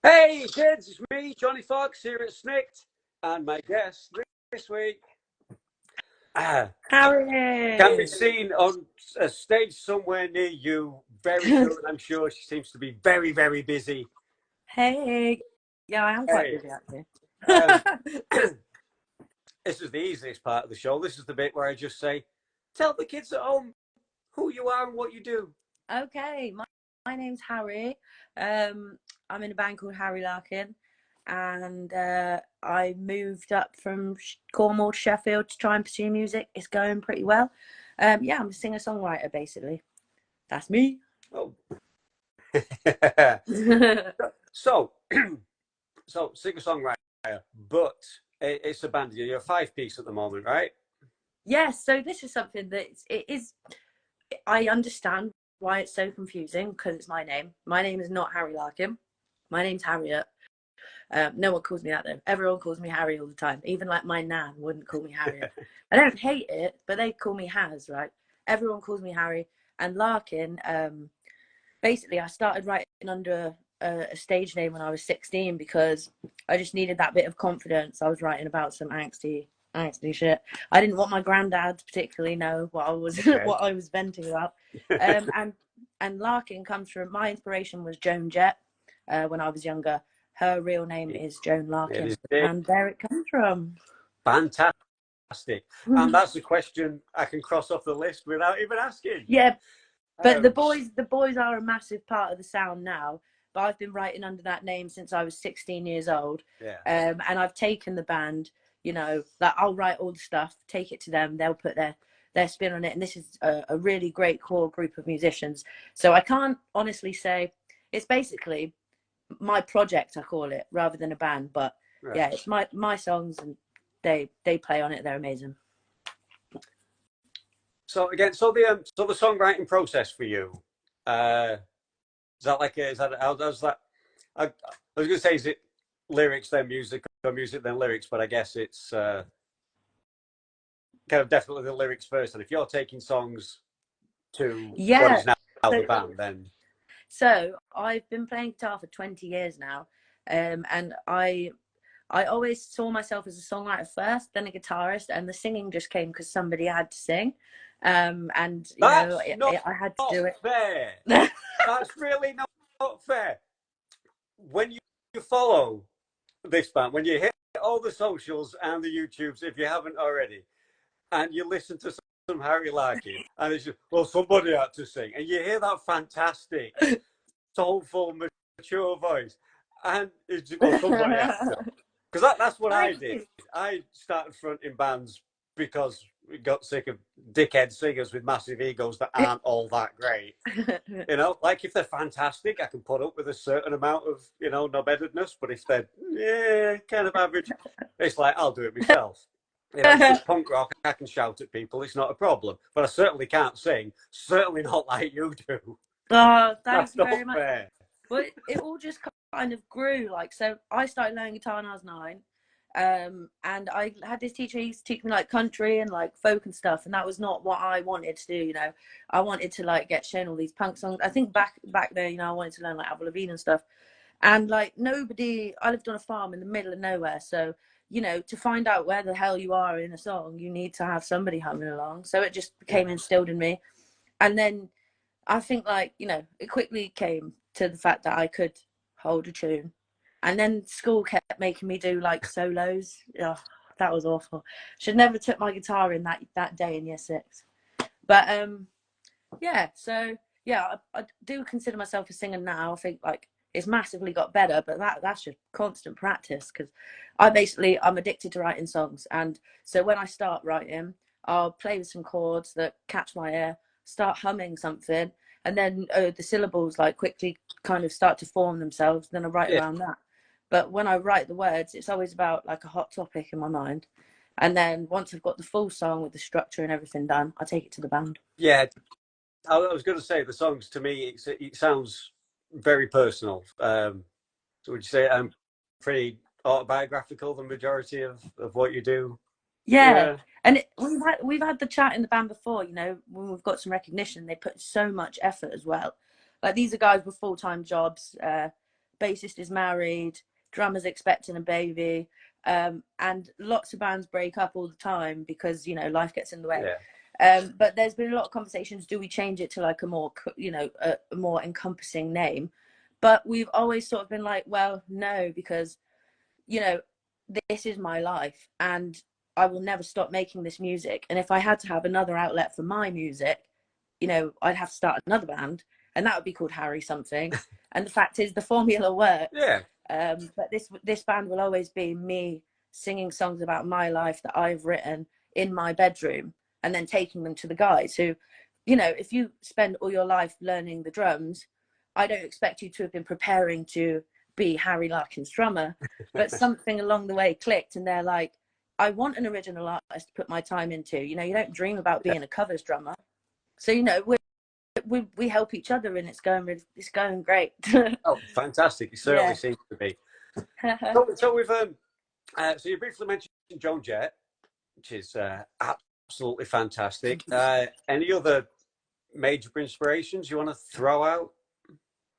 Hey kids, it's me, Johnny Fox, here at Snikt, and my guest this week can be Harri. seen on a stage somewhere near you very soon. I'm sure she seems to be very, very busy. Hey. Yeah, I am quite Hey, busy actually. um, this is the easiest part of the show. This is the bit where I just say, tell the kids at home who you are and what you do. Okay, my name's Harri. I'm in a band called Harri Larkin, and I moved up from Cornwall to Sheffield to try and pursue music. It's going pretty well. Yeah, I'm a singer-songwriter basically. That's me. Oh. so, so singer-songwriter, but it's a band. You're a five-piece at the moment, right? Yes, so this is something that it is. I understand why it's so confusing because it's my name. My name is not Harri Larkin. My name's Harriet. No one calls me that though. Everyone calls me Harri all the time. Even like my nan wouldn't call me Harriet. I don't hate it, but they call me Haz, right? Everyone calls me Harri. And Larkin, basically I started writing under a stage name when I was 16 because I just needed that bit of confidence. I was writing about some angsty shit. I didn't want my granddad to particularly know what I was what I was venting about. And Larkin comes from, my inspiration was Joan Jett when I was younger. Her real name is Joan Larkin, and there it comes from. Fantastic. And that's the question I can cross off the list without even asking. Yeah, but the boys are a massive part of the sound now. But I've been writing under that name since I was 16 years old. Yeah. And I've taken the band, you know, that I'll write all the stuff, take it to them, they'll put their spin on it. And this is a really great core group of musicians. So I can't honestly say, it's basically my project, I call it, rather than a band. But right. Yeah, it's my songs, and they play on it. They're amazing. So again, so the songwriting process for you, is that how does that? I was going to say, is it lyrics then music, or music then lyrics? But I guess it's kind of definitely the lyrics first. And if you're taking songs to what is now the band, then. So I've been playing guitar for 20 years now, and I always saw myself as a songwriter first, then a guitarist, and the singing just came because somebody had to sing, and you know I had to do it. Fair. That's really not fair. When you follow this band, when you hit all the socials and the YouTubes, if you haven't already, and you listen to some Harri Larkin, and it's just, well, somebody had to sing, and you hear that fantastic, soulful, mature voice, and it's just, well, somebody had to. Because that's what I did. I started fronting bands because we got sick of dickhead singers with massive egos that aren't all that great. You know, like if they're fantastic, I can put up with a certain amount of, you know, knob-headedness. But if they're kind of average, it's like, I'll do it myself. You know, it's punk rock. I can shout at people. It's not a problem. But I certainly can't sing. Certainly not like you do. Oh, thanks very much. Fair. But it all just kind of grew. Like, so I started learning guitar when I was 9. And I had this teacher, he used to teach me like country and like folk and stuff, and that was not what I wanted to do. You know, I wanted to like get shown all these punk songs. I think back there, you know, I wanted to learn like Avril Lavigne and stuff, and like nobody. I lived on a farm in the middle of nowhere, so you know, to find out where the hell you are in a song, you need to have somebody humming along. So it just became instilled in me, and then I think like, you know, it quickly came to the fact that I could hold a tune. And then school kept making me do like solos. Oh, that was awful. Should never took my guitar in that day in year 6. But yeah, so yeah, I do consider myself a singer now. I think like it's massively got better, but that's just constant practice, because I'm addicted to writing songs. And so when I start writing, I'll play with some chords that catch my ear, start humming something, and then the syllables like quickly kind of start to form themselves. Then I write around that. But when I write the words, it's always about like a hot topic in my mind. And then once I've got the full song with the structure and everything done, I take it to the band. Yeah, I was going to say the songs to me, it sounds very personal. So would you say pretty autobiographical, the majority of what you do? Yeah. And we've had the chat in the band before, you know, when we've got some recognition, they put so much effort as well. Like these are guys with full-time jobs. bassist is married, drummer's expecting a baby, and lots of bands break up all the time because, you know, life gets in the way. But there's been a lot of conversations, do we change it to like a more, you know, a more encompassing name? But we've always sort of been like, well, no, because, you know, this is my life and I will never stop making this music. And if I had to have another outlet for my music, you know, I'd have to start another band, and that would be called Harri something. And the fact is, the formula works. Yeah. But this band will always be me singing songs about my life that I've written in my bedroom, and then taking them to the guys who, you know, if you spend all your life learning the drums, I don't expect you to have been preparing to be Harri Larkin's drummer, but something along the way clicked, and they're like, I want an original artist to put my time into. You know, you don't dream about being a covers drummer. So, you know, we help each other, and it's going great. Oh, fantastic! It certainly seems to be. So we've so you briefly mentioned Joan Jett, which is absolutely fantastic. Any other major inspirations you want to throw out?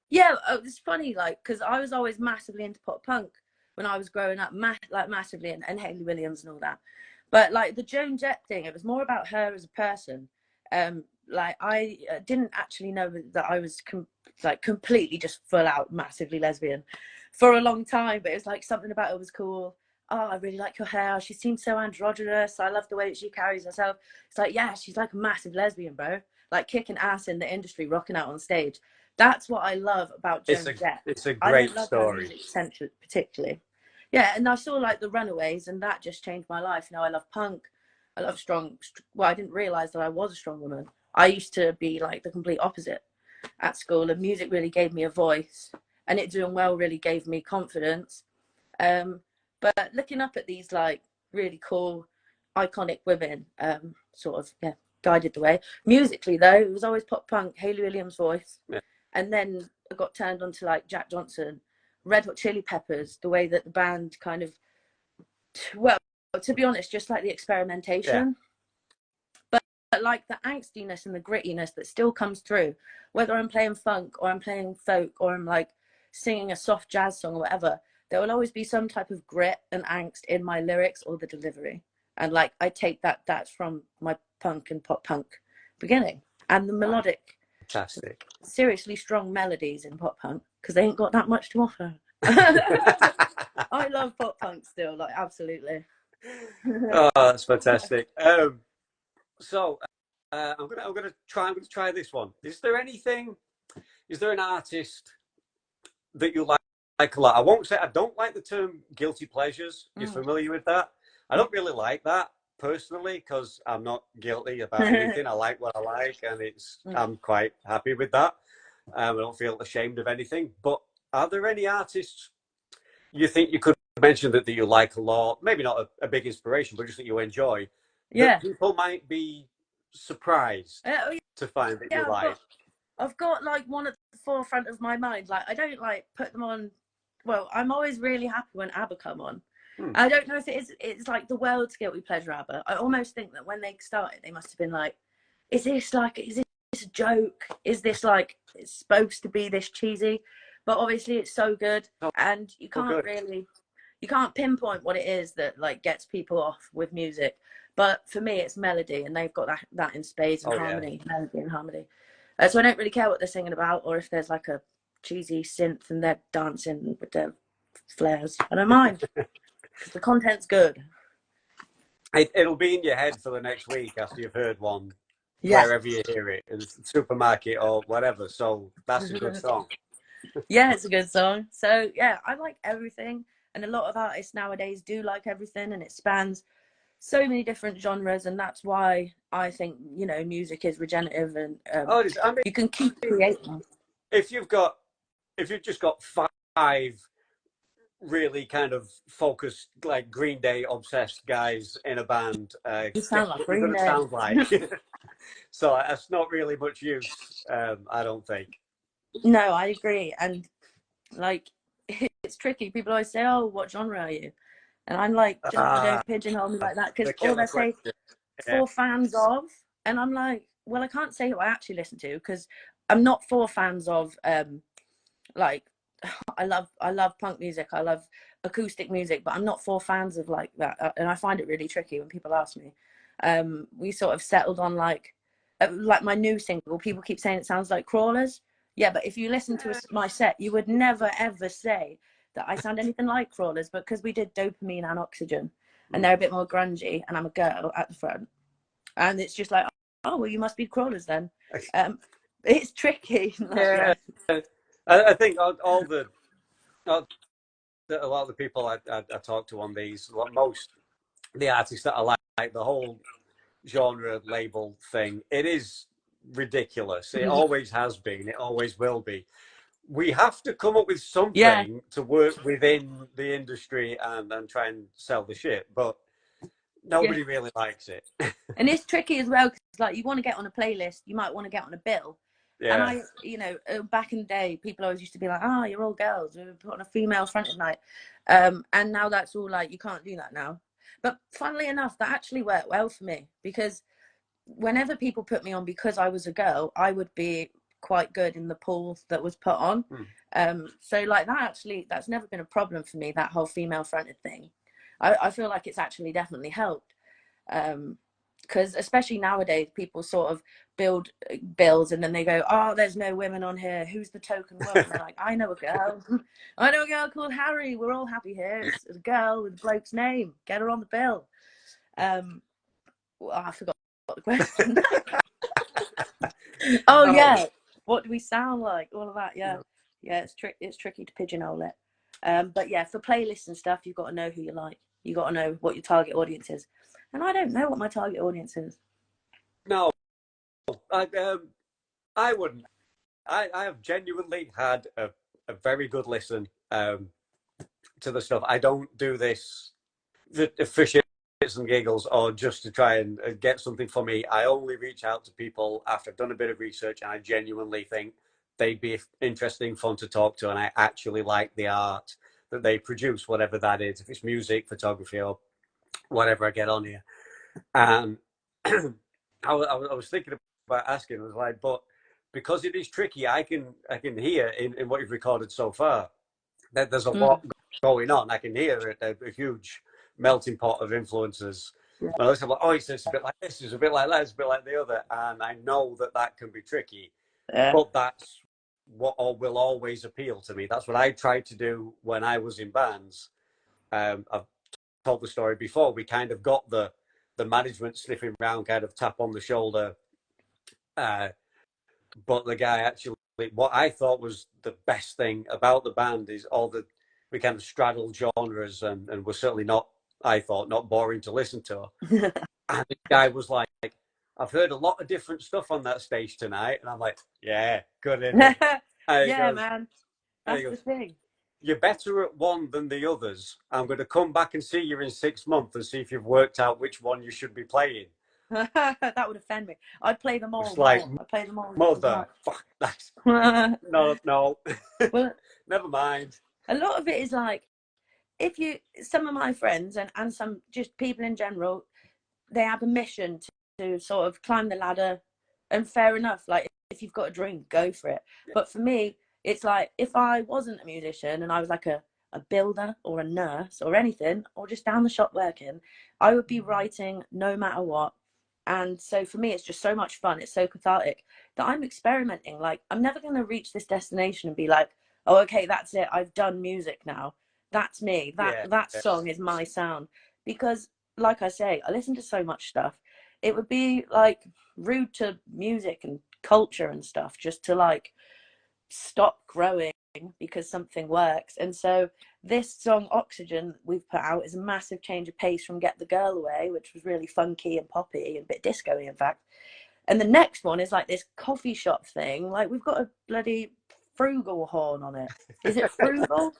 Yeah, it's funny, like, because I was always massively into pop punk when I was growing up, massively, and Hayley Williams and all that. But like the Joan Jett thing, it was more about her as a person. Like I didn't actually know that I was completely just full out massively lesbian for a long time, but it was like something about it was cool. Oh, I really like your hair. She seems so androgynous. I love the way that she carries herself. It's like, yeah, she's like a massive lesbian, bro. Like kicking ass in the industry, rocking out on stage. That's what I love about Joan Jett. It's a great story. Particularly. Yeah, and I saw like the Runaways, and that just changed my life. You know, I love punk. I love strong. Well, I didn't realize that I was a strong woman. I used to be like the complete opposite at school, and music really gave me a voice, and it doing well really gave me confidence. But looking up at these like really cool, iconic women, sort of, yeah, guided the way. Musically though, it was always pop punk, Hayley Williams' voice. Yeah. And then I got turned on to like Jack Johnson, Red Hot Chili Peppers, the way that the band kind of, well, to be honest, just like the experimentation. Yeah. But like the angstiness and the grittiness that still comes through, whether I'm playing funk or I'm playing folk or I'm like singing a soft jazz song or whatever, there will always be some type of grit and angst in my lyrics or the delivery. And like I take that's from my punk and pop punk beginning. And the melodic, fantastic, seriously strong melodies in pop punk, because they ain't got that much to offer. I love pop punk still, like absolutely. Oh, that's fantastic. So I'm gonna try this one. Is there an artist that you like a lot? I won't say I don't like the term guilty pleasures. You're familiar with that? I don't really like that personally, because I'm not guilty about anything. I like what I like, and I'm quite happy with that. I don't feel ashamed of anything. But are there any artists you think you could mention that you like a lot? Maybe not a big inspiration, but just that you enjoy. Yeah, that people might be surprised to find that you like. I've got like one at the forefront of my mind. Like I don't like put them on. Well, I'm always really happy when ABBA come on. I don't know if it's like the world's guilty pleasure ABBA. I almost think that when they started, they must have been like, is this a joke? Is this like, it's supposed to be this cheesy? But obviously it's so good, and you can't pinpoint what it is that like gets people off with music. But for me, it's melody, and they've got that in spades, and harmony, melody and harmony. So I don't really care what they're singing about, or if there's like a cheesy synth and they're dancing with their flares. I don't mind. The content's good. It'll be in your head for the next week after you've heard one, wherever you hear it, in the supermarket or whatever. So that's a good song. Yeah, it's a good song. So yeah, I like everything, and a lot of artists nowadays do like everything, and it spans so many different genres, and that's why I think, you know, music is regenerative, and you can keep creating. If you've just got 5 really kind of focused, like Green Day obsessed guys in a band, you sound like Green Day. Sound like. So that's not really much use, I don't think. No, I agree. And like it's tricky. People always say, oh, what genre are you? And I'm like, don't pigeonhole me like that, because all they say, for fans of, and I'm like, well, I can't say who I actually listen to, because I'm not for fans of like I love punk music. I love acoustic music, but I'm not for fans of like that, and I find it really tricky when people ask me. We sort of settled on like my new single. People keep saying it sounds like Crawlers. Yeah, but if you listen to my set, you would never ever say that I sound anything like Crawlers, but because we did Dopamine and Oxygen, and they're a bit more grungy, and I'm a girl at the front, and it's just like, oh well, you must be Crawlers then. It's tricky. Like, yeah. I think all the a lot of the people I talk to on these, most the artists that I like, the whole genre label thing, it is ridiculous. It always has been. It always will be. We have to come up with something to work within the industry and try and sell the shit, but nobody really likes it. And it's tricky as well, because like you want to get on a playlist, you might want to get on a bill. And I, you know, back in the day, people always used to be like, "Oh, you're all girls. We're putting a female fronted night," and now that's all like you can't do that now. But funnily enough, that actually worked well for me, because whenever people put me on because I was a girl, I would be quite good in the pool that was put on. So like that's never been a problem for me, that whole female fronted thing. I feel like it's actually definitely helped. Because especially nowadays, people sort of build bills and then they go, "Oh, there's no women on here. Who's the token woman?" They're like, "I know a girl. I know a girl called Harri. We're all happy here. It's a girl with a bloke's name. Get her on the bill." Well, I forgot the question. Oh yeah, what do we sound like? All of that. Yeah, It's tricky to pigeonhole it. But yeah, for playlists and stuff, you've got to know who you like. You got to know what your target audience is. And I don't know what my target audience is. No, I wouldn't. I have genuinely had a very good listen to the stuff. I don't do this for shits and giggles or just to try and get something for me. I only reach out to people after I've done a bit of research and I genuinely think they'd be interesting, fun to talk to, and I actually like the art that they produce, whatever that is, if it's music, photography, or whatever I get on here. And I was thinking about asking, I was like, but because it is tricky, I can hear in what you've recorded so far that there's a lot going on. I can hear a huge melting pot of influences. I listen, like, oh, it's a bit like this, it's a bit like that, it's a bit like the other, and I know that can be tricky, but that's what will always appeal to me. That's what I tried to do when I was in bands. I've told the story before. We kind of got the management sniffing around, kind of tap on the shoulder. But the guy actually, what I thought was the best thing about the band is we kind of straddled genres and were certainly not, I thought, not boring to listen to. And the guy was like, "I've heard a lot of different stuff on that stage tonight." And I'm like, "Yeah, good, isn't it?" Yeah, man. That's the thing. "You're better at one than the others. I'm going to come back and see you in 6 months and see if you've worked out which one you should be playing." That would offend me. I'd play them all. It's like, I'd play them all. mother, fuck that. No. Well, never mind. A lot of it is like, some of my friends and some just people in general, they have a mission to sort of climb the ladder, and fair enough. Like, if you've got a dream, go for it. But for me, it's like, if I wasn't a musician and I was like a builder or a nurse or anything, or just down the shop working, I would be writing no matter what. And so for me, it's just so much fun. It's so cathartic that I'm experimenting. Like, I'm never going to reach this destination and be like, "Oh, okay, that's it. I've done music now. That's me. That song is my sound." Because, like I say, I listen to so much stuff. It would be like rude to music and culture and stuff just to like stop growing because something works. And so this song Oxygen we've put out is a massive change of pace from Get the Girl Away, which was really funky and poppy and a bit disco-y, in fact. And the next one is like this coffee shop thing. Like, we've got a bloody frugal horn on it. Is it frugal?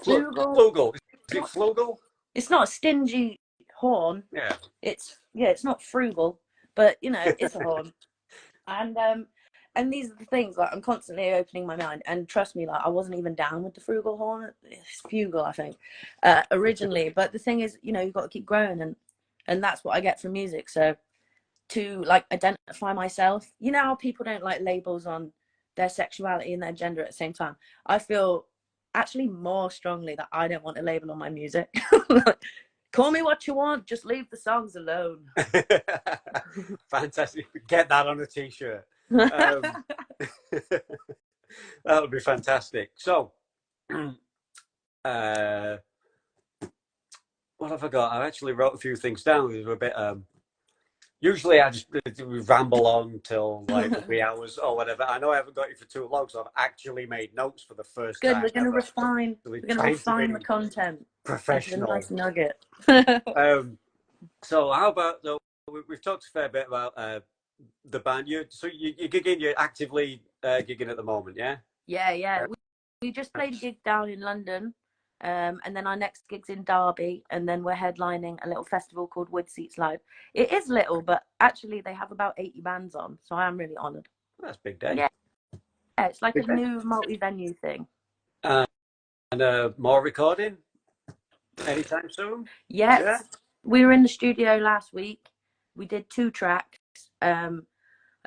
Flugel. Is it flugel? It's not a stingy horn. Yeah. It's not frugal, but you know, it's a horn. And these are the things, like, I'm constantly opening my mind. And trust me, like, I wasn't even down with the frugal horn. It's fugal, I think, originally. But the thing is, you know, you've got to keep growing, and that's what I get from music. So to like identify myself, you know how people don't like labels on their sexuality and their gender at the same time. I feel actually more strongly that I don't want a label on my music. Call me what you want, just leave the songs alone. Fantastic. Get that on a t-shirt. That would be fantastic. So, what have I got? I actually wrote a few things down. They were a bit. Usually, I just ramble on till like the wee hours or whatever. I know I haven't got you for too long, so I've actually made notes for the first Good. time. We're going to refine. We're going to refine the content. Professional. Nice nugget. So, how about though? We've talked a fair bit about the band. You're gigging. You're actively gigging at the moment, yeah? Yeah. We just played a gig down in London. And then our next gig's in Derby, and then we're headlining a little festival called Wood Seats Live. It is little, but actually they have about 80 bands on, so I am really honoured. That's a big day. Yeah, it's like a new multi-venue thing. And more recording anytime soon? Yes. Yeah. We were in the studio last week. We did 2 tracks. I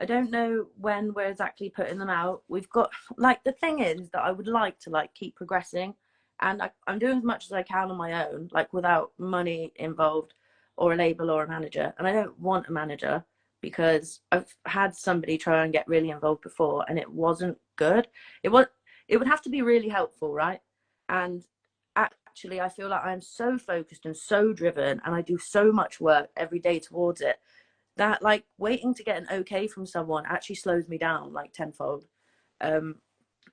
don't know when we're exactly putting them out. We've got, like, the thing is that I would like to, like, keep progressing. And I'm doing as much as I can on my own, like, without money involved or a label or a manager. And I don't want a manager because I've had somebody try and get really involved before and it wasn't good. It would have to be really helpful, right? And actually, I feel like I'm so focused and so driven and I do so much work every day towards it that, like, waiting to get an okay from someone actually slows me down like tenfold.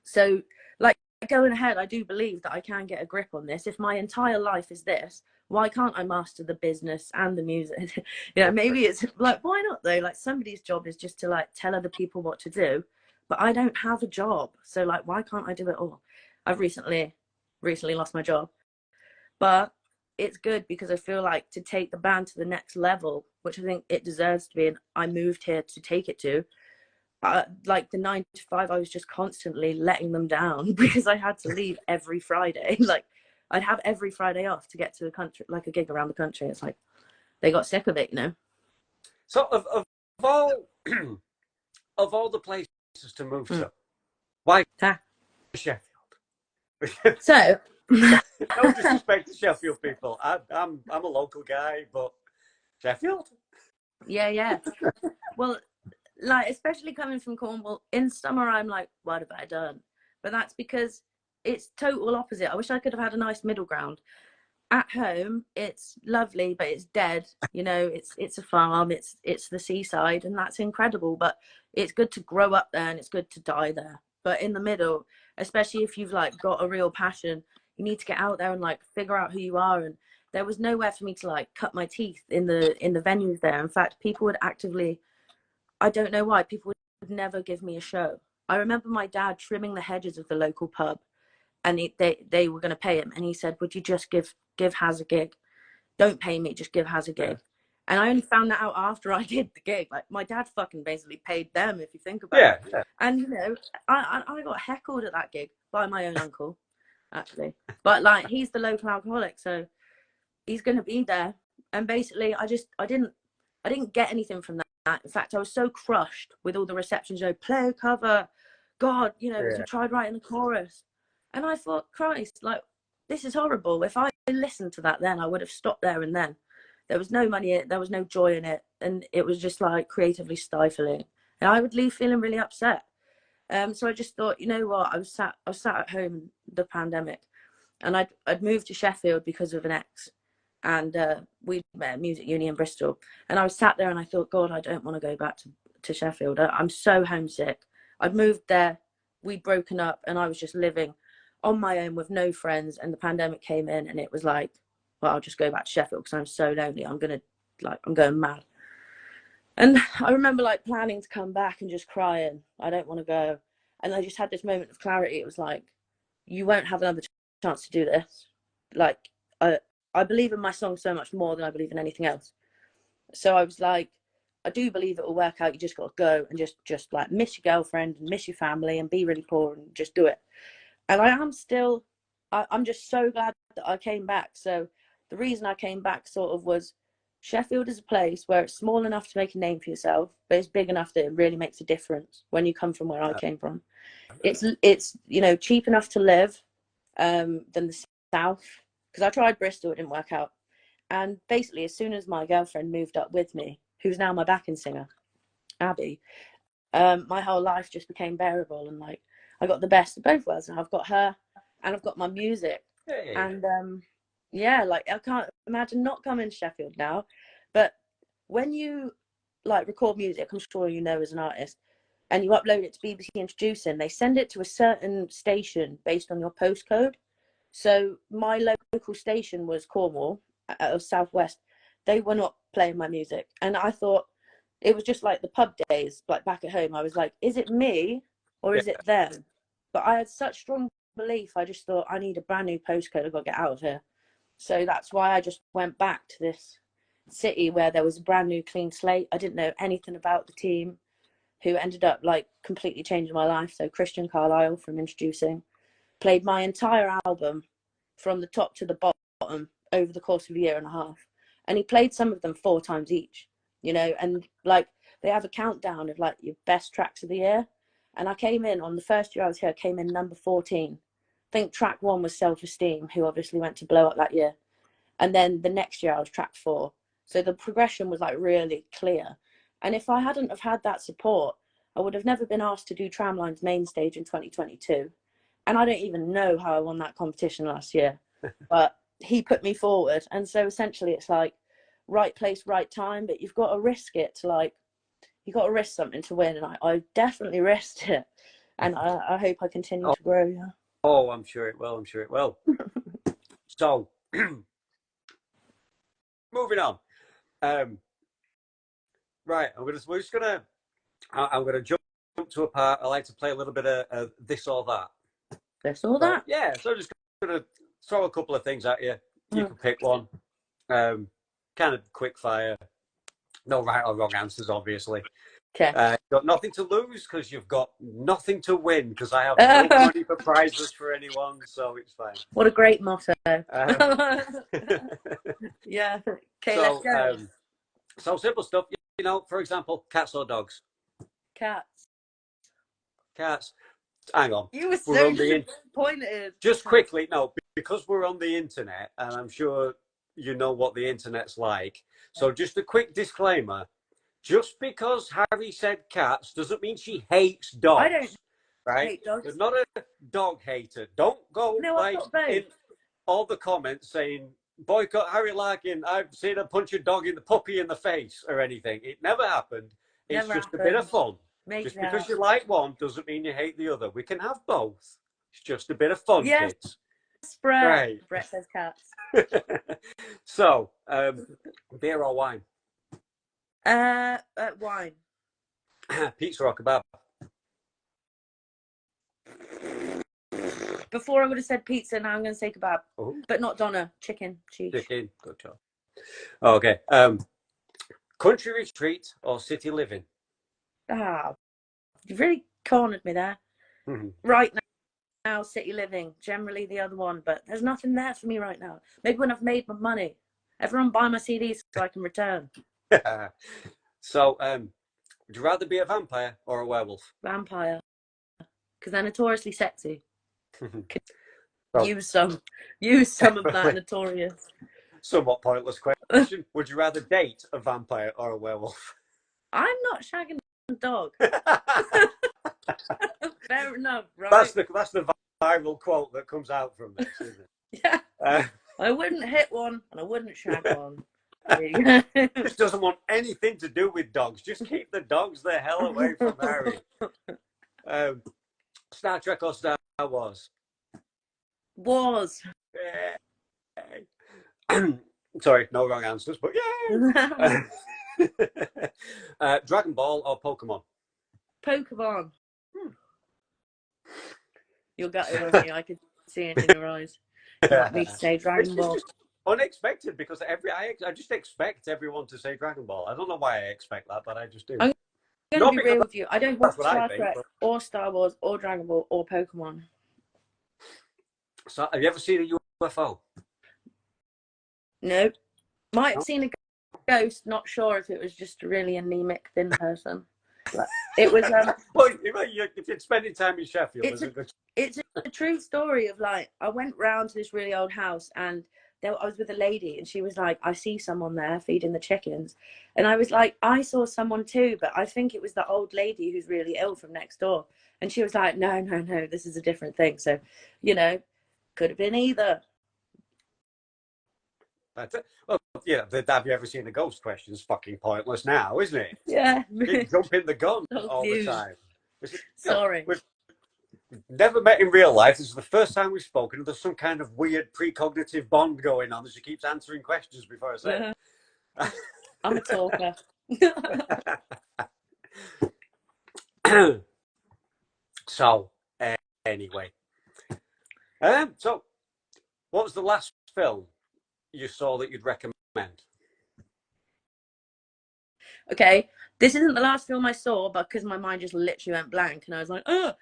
So, like, going ahead, I do believe that I can get a grip on this. If my entire life is this, why can't I master the business and the music? Maybe it's like, why not though? Like, somebody's job is just to, like, tell other people what to do, but I don't have a job, so, like, why can't I do it all? I've recently lost my job, but it's good because I feel like to take the band to the next level, which I think it deserves to be, and I moved here to take it to, like the 9 to 5, I was just constantly letting them down because I had to leave every Friday. Like, I'd have every Friday off to get to the country, like a gig around the country. It's like they got sick of it, So of all of all the places to move to, why Sheffield? So, no disrespect to Sheffield people. I'm a local guy, but Sheffield? Yeah. Well, like, especially coming from Cornwall, in summer I'm like, what have I done? But that's because it's total opposite. I wish I could have had a nice middle ground. At home, it's lovely, but it's dead. It's a farm. It's the seaside, and that's incredible. But it's good to grow up there, and it's good to die there. But in the middle, especially if you've, like, got a real passion, you need to get out there and, like, figure out who you are. And there was nowhere for me to, like, cut my teeth in the venues there. In fact, people would actively, I don't know why, people would never give me a show. I remember my dad trimming the hedges of the local pub, and they were going to pay him, and he said, would you just give Haz a gig? Don't pay me, just give Haz a gig. And I only found that out after I did the gig. Like, my dad fucking basically paid them, if you think about it. Yeah. And I got heckled at that gig by my own uncle, actually. But, like, he's the local alcoholic, so he's going to be there. And basically I didn't get anything from that. In fact, I was so crushed with all the receptions, play a cover, God, you tried writing the chorus. And I thought, Christ, like, this is horrible. If I listened to that then, I would have stopped there and then. There was no money in it, there was no joy in it, and it was just, like, creatively stifling. And I would leave feeling really upset. So I just thought, you know what, I was sat at home in the pandemic, and I'd moved to Sheffield because of an ex. And we met at music uni in Bristol, and I was sat there and I thought, God, I don't want to go back to Sheffield. I'm so homesick. I'd moved there, we'd broken up, and I was just living on my own with no friends, and the pandemic came in, and it was like, well, I'll just go back to Sheffield because I'm so lonely. I'm going mad. And I remember, like, planning to come back and just crying, I don't want to go. And I just had this moment of clarity. It was like, you won't have another chance to do this. Like, I believe in my song so much more than I believe in anything else. So I was like, I do believe it will work out. You just got to go and just like miss your girlfriend and miss your family and be really poor and just do it. And I'm just so glad that I came back. So the reason I came back sort of was, Sheffield is a place where it's small enough to make a name for yourself, but it's big enough that it really makes a difference when you come from where I came from. It's cheap enough to live. than the south, because I tried Bristol, it didn't work out. And basically, as soon as my girlfriend moved up with me, who's now my backing singer, Abby, my whole life just became bearable, and like I got the best of both worlds. And I've got her, and I've got my music, Hey. and yeah, like I can't imagine not coming to Sheffield now. But when you like record music, I'm sure you know as an artist, and you upload it to BBC Introducing, they send it to a certain station based on your postcode. So my local station was Cornwall, of Southwest. They were not playing my music, and I thought it was just like the pub days, like back at home. I was like, is it me or is it them? But I had such strong belief. I just thought, I need a brand new postcode. I've got to get out of here. So that's why I just went back to this city where there was a brand new clean slate. I didn't know anything about the team, who ended up like completely changing my life. So Christian Carlisle from Introducing played my entire album from the top to the bottom over the course of a year and a half. And he played some of them 4 times each, you know, and like they have a countdown of like your best tracks of the year. And I came in on the first year I was here, I came in number 14. I think track 1 was Self Esteem, who obviously went to blow up that year. And then the next year I was track 4. So the progression was like really clear. And if I hadn't have had that support, I would have never been asked to do Tramline's main stage in 2022. And I don't even know how I won that competition last year, but he put me forward. And so essentially it's like right place, right time, but you've got to risk it to like, you've got to risk something to win. And I definitely risked it. And I hope I continue to grow. Yeah. Oh, I'm sure it will. I'm sure it will. So, moving on. Right, I'm gonna jump to a part. I like to play a little bit of this or that. This or that? Yeah, so I'm just gonna throw a couple of things at you. You can pick one. Kind of quick fire. No right or wrong answers, obviously. Okay. Got nothing to lose because you've got nothing to win because I have no money for prizes for anyone, so it's fine. What a great motto. Yeah. Okay, so, let's go. So simple stuff, you know, for example, cats or dogs? Cats. Cats. Hang on. You were so disappointed. Just quickly, no, because we're on the internet, and I'm sure you know what the internet's like. So just a quick disclaimer. Just because Harri said cats doesn't mean she hates dogs. I don't hate dogs. There's not a dog hater. Don't go in all the comments saying, boycott Harri Larkin, I've seen her punch a dog in the puppy in the face or anything. It never happened. It's just a bit of fun. Just because you like one doesn't mean you hate the other. We can have both. It's just a bit of fun, kids. Right. Brett says cats. So, beer or wine? Wine. Pizza or kebab? Before I would have said pizza, now I'm going to say kebab. Oh. But not doner. Chicken. Cheese. Chicken. Good job. Okay. Country retreat or city living? You've really cornered me there. Mm-hmm. Right now, city living. Generally the other one, but there's nothing there for me right now. Maybe when I've made my money. Everyone buy my CDs so I can return. So, would you rather be a vampire or a werewolf? Vampire. Because they're notoriously sexy. Use some of that notorious. Somewhat pointless question. Would you rather date a vampire or a werewolf? I'm not shagging a dog. Fair enough, right? That's the viral quote that comes out from this, isn't it? Yeah. I wouldn't hit one and I wouldn't shag one. Just doesn't want anything to do with dogs. Just keep the dogs the hell away from Harri. Star Trek or Star Wars? Wars. Sorry, no wrong answers, but yeah. Dragon Ball or Pokemon? Pokemon. You'll get it on me. I could see it in your eyes. You want me to say Dragon Ball? It's just unexpected because I just expect everyone to say Dragon Ball. I don't know why I expect that, but I just do. I'm going to be real with you. I don't watch Star Trek or Star Wars or Dragon Ball or Pokemon. So, have you ever seen a UFO? Nope. Might have seen a ghost. Not sure if it was just a really anemic thin person. It was Well, if you're spending time in Sheffield, it's a true story of like, I went round to this really old house and I was with a lady and she was like, I see someone there feeding the chickens. And I was like, I saw someone too, but I think it was the old lady who's really ill from next door. And she was like, no, this is a different thing. So, you know, could have been either. Well, yeah, have you ever seen the ghost question is fucking pointless now, isn't it? Yeah. Keep jumping the gun all the time. Sorry. We've never met in real life. This is the first time we've spoken. There's some kind of weird precognitive bond going on that she keeps answering questions before I say it. I'm a talker. So, anyway. So, what was the last film you saw that you'd recommend? Okay, this isn't the last film I saw, but because my mind just literally went blank, and I was like, oh,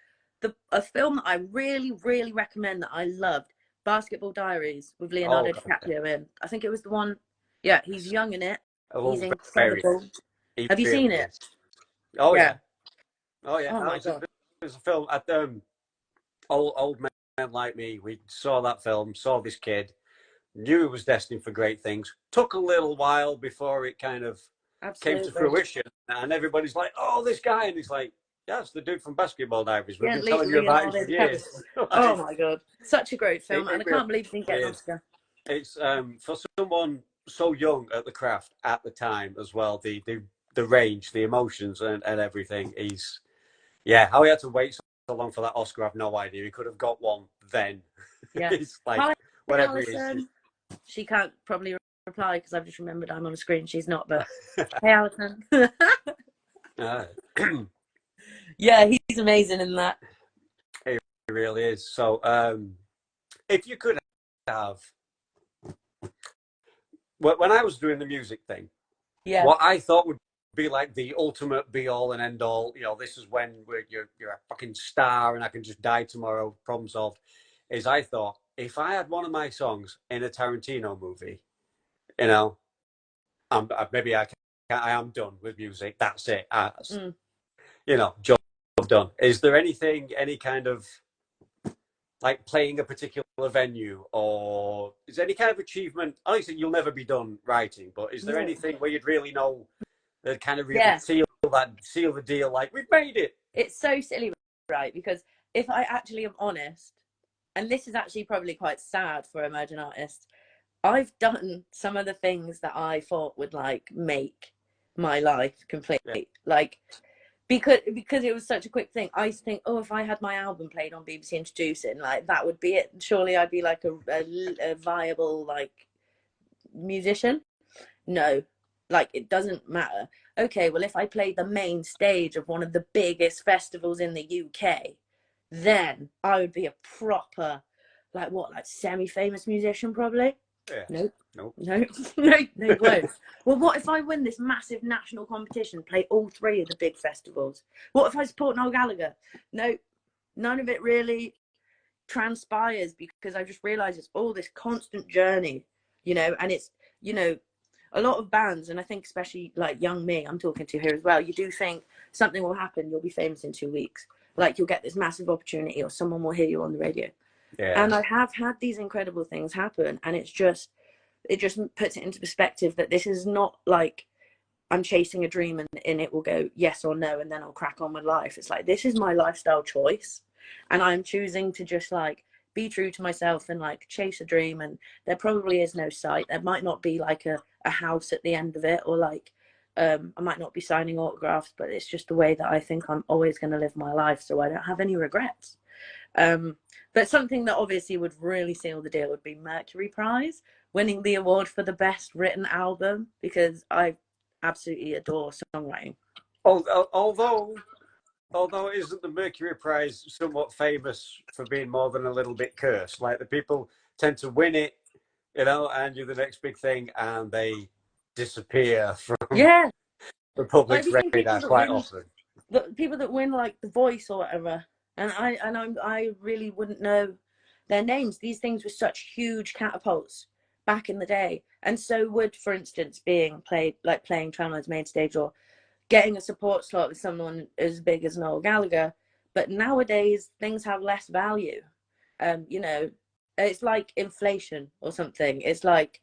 a film that I really, really recommend that I loved, Basketball Diaries with Leonardo DiCaprio in. I think it was the one. Yeah, he's young in it. He's incredible. Have you seen it? Oh yeah. Oh yeah. Oh my God. It was a film at old men like me. We saw that film, saw this kid, knew he was destined for great things. Took a little while before it kind of came to fruition, and everybody's like, "Oh, this guy," and he's like, "Yeah, it's the dude from Basketball Diaries. We've been telling you about it for years." Oh my God, such a great film, and I can't believe he didn't get an Oscar. It's for someone so young at the craft at the time as well. The range, the emotions, and everything. How he had to wait so long for that Oscar, I've no idea. He could have got one then. Yeah, it's like hi, whatever Alison. It is. She can't probably reply because I've just remembered I'm on a screen. She's not, but hey, Alison. Yeah, he's amazing in that. He really is. So, if you could have, when I was doing the music thing, what I thought would be like the ultimate be all and end all, this is when you're a fucking star and I can just die tomorrow, problem solved, is I thought if I had one of my songs in a Tarantino movie, maybe I am done with music. That's it. Job done. Is there any kind of like playing a particular venue, or is there any kind of achievement? Obviously, you'll never be done writing, but is there anything where you'd really know that kind of really seal the deal? Like, we've made it. It's so silly, right? Because if I actually am honest, and this is actually probably quite sad for emerging artists, I've done some of the things that I thought would like make my life complete. Yeah. Like, because it was such a quick thing. I used to think, oh, if I had my album played on BBC Introducing, like that would be it. Surely I'd be like a viable like musician. No, like it doesn't matter. Okay, well, if I played the main stage of one of the biggest festivals in the UK, then I would be a proper, like semi-famous musician probably. Yeah. Nope. No way. Well, what if I win this massive national competition, play all 3 of the big festivals? What if I support Noel Gallagher? No, none of it really transpires because I just realised it's all this constant journey, and it's, a lot of bands, and I think especially like young me, I'm talking to here as well, you do think something will happen, you'll be famous in 2 weeks. Like you'll get this massive opportunity or someone will hear you on the radio. Yeah. And I have had these incredible things happen, and it just puts it into perspective that this is not like I'm chasing a dream and it will go yes or no and then I'll crack on with life. It's like, this is my lifestyle choice, and I'm choosing to just like be true to myself and like chase a dream. And there probably is no sight. There might not be like a house at the end of it, or like I might not be signing autographs, but it's just the way that I think I'm always going to live my life, so I don't have any regrets. But something that obviously would really seal the deal would be Mercury Prize, winning the award for the best written album, because I absolutely adore songwriting. Although isn't the Mercury Prize somewhat famous for being more than a little bit cursed? Like, the people tend to win it, and you're the next big thing, and they disappear from the public's radar quite often. The people that win like The Voice or whatever, and I really wouldn't know their names. These things were such huge catapults back in the day, and so would, for instance, playing Tramline's main stage or getting a support slot with someone as big as Noel Gallagher. But nowadays things have less value. You know, it's like inflation or something. It's like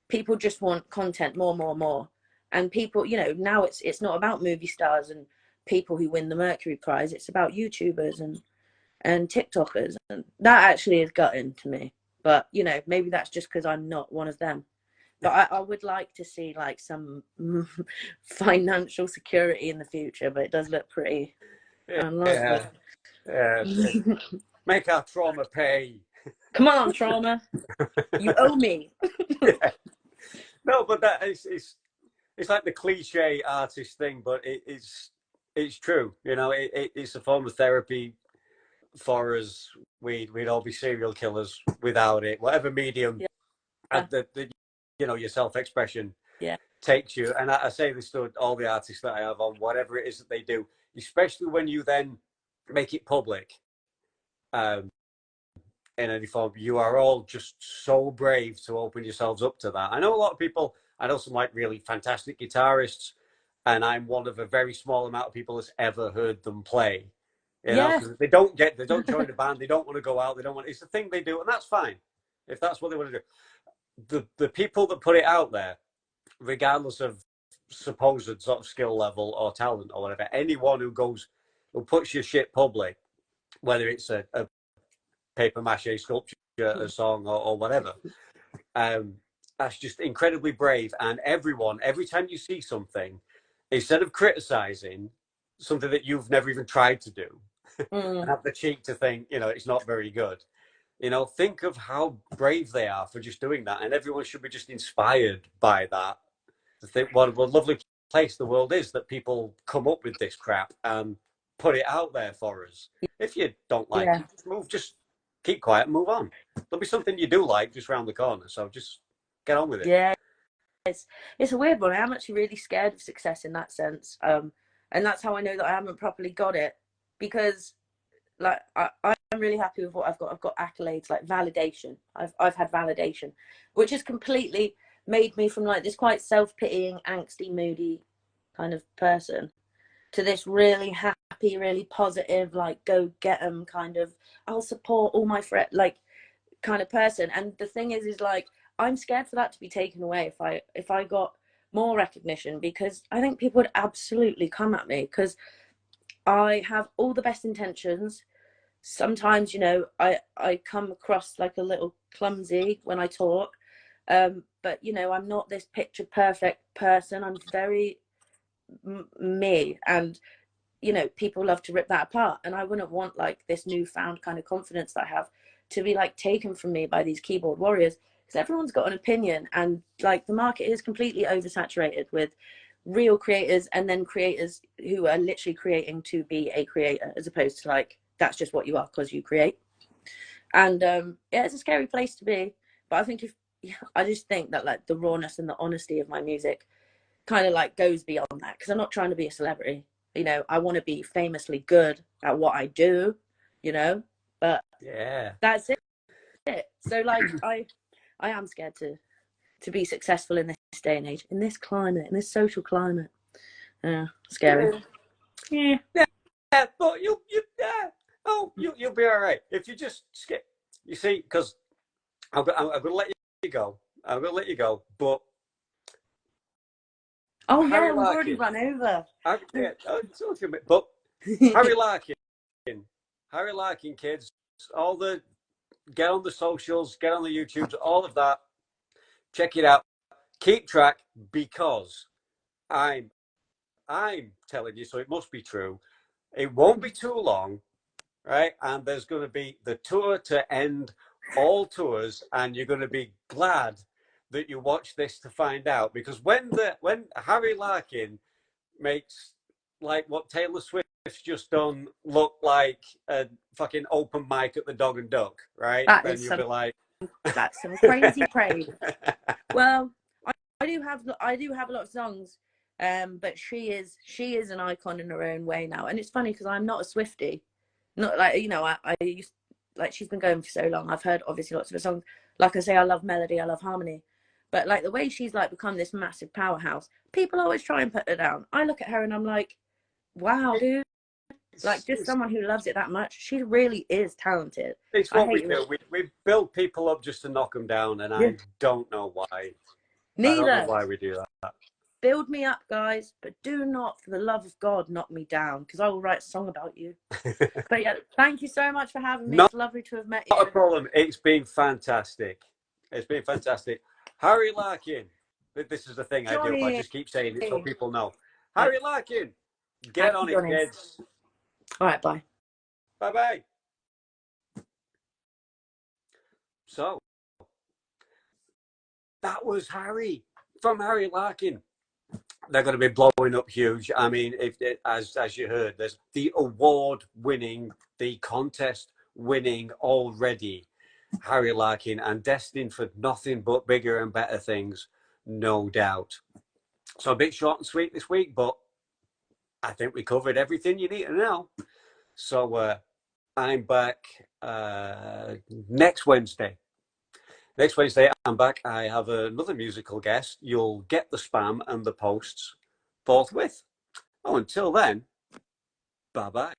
people just want content more. And people, you know, now it's not about movie stars and people who win the Mercury Prize. It's about YouTubers and TikTokers. And that actually is gutting to me. But, you know, maybe that's just because I'm not one of them. But I would like to see like some financial security in the future, but it does look pretty unlikely. Yeah. Make our trauma pay. Come on, trauma. You owe me. Yeah. No, but that is it's like the cliche artist thing, but it's true. You know, it's a form of therapy for us. We'd all be serial killers without it. Whatever medium, Yeah. you know, your self expression Yeah. takes you. And I say this to all the artists that I have on, whatever it is that they do, especially when you then make it public. In any form, you are all just so brave to open yourselves up to that. I know a lot of people, I know some like really fantastic guitarists, and I'm one of a very small amount of people that's ever heard them play. You know, because they don't join the band, they don't want to go out, they don't want, it's the thing they do, and that's fine if that's what they want to do. The people that put it out there, regardless of supposed sort of skill level or talent or whatever, anyone who puts your shit public, whether it's a paper mache sculpture, a song, or whatever. That's just incredibly brave. And every time you see something, instead of criticizing something that you've never even tried to do, and have the cheek to think, you know, it's not very good, you know, think of how brave they are for just doing that. And everyone should be just inspired by that. To think what a lovely place the world is that people come up with this crap and put it out there for us. If you don't like it, just keep quiet and move on. There'll be something you do like just around the corner, so just get on with it. Yeah, it's a weird one. I'm actually really scared of success in that sense, and that's how I know that I haven't properly got it, because like I'm really happy with what I've got. I've got accolades, like validation. I've had validation, which has completely made me from like this quite self-pitying, angsty, moody kind of person to this really happy, really positive, like go get them kind of, I'll support all my friends, like kind of person. And the thing is like I'm scared for that to be taken away if I got more recognition, because I think people would absolutely come at me because I have all the best intentions. Sometimes, you know, I come across like a little clumsy when I talk, but you know, I'm not this picture perfect person. I'm very me, and you know, people love to rip that apart, and I wouldn't want like this newfound kind of confidence that I have to be like taken from me by these keyboard warriors, because everyone's got an opinion, and like the market is completely oversaturated with real creators, and then creators who are literally creating to be a creator, as opposed to like that's just what you are because you create. And yeah, it's a scary place to be, but I think I just think that like the rawness and the honesty of my music kind of like goes beyond that, because I'm not trying to be a celebrity. You know, I want to be famously good at what I do, you know, but yeah, that's it. So like I am scared to be successful in this day and age, in this climate, in this social climate. Scary. Yeah, but you'll be all right if you just skip. You see, because I'm going to let you go. I'm going to let you go, but oh yeah, we've already run over. But Harri Larkin, kids, get on the socials, get on the YouTubes, all of that. Check it out. Keep track, because I'm telling you, so it must be true. It won't be too long, right? And there's going to be the tour to end all tours, and you're going to be glad that you watched this to find out, because when Harri Larkin makes like what Taylor Swift's just done look like a fucking open mic at the Dog and Duck, right? Then you'll be like, that's some crazy praise. Well, I do have a lot of songs, but she is an icon in her own way now. And it's funny because I'm not a Swiftie, not like, you know, I used, like, she's been going for so long. I've heard obviously lots of her songs. Like I say, I love melody, I love harmony, But like the way she's like become this massive powerhouse, people always try and put her down. I look at her and I'm like, wow, dude. Like just someone who loves it that much. She really is talented. It's what we do. We build people up just to knock them down, and I don't know why. Neither. I don't know why we do that. Build me up, guys, but do not, for the love of God, knock me down, because I will write a song about you. But yeah, thank you so much for having me. It's lovely to have met you. Not a problem. It's been fantastic. It's been fantastic. Harri Larkin. This is the thing I do. I just keep saying it so people know. Harri Larkin. Get on it, kids. All right, bye. Bye-bye. So, that was Harri from Harri Larkin. They're going to be blowing up huge. I mean, as you heard, there's the award-winning, the contest-winning already Harri Larkin, and destined for nothing but bigger and better things, no doubt. So a bit short and sweet this week, but I think we covered everything you need to know. So I'm back next Wednesday. Next Wednesday, I'm back. I have another musical guest. You'll get the spam and the posts forthwith. Oh, until then, bye-bye.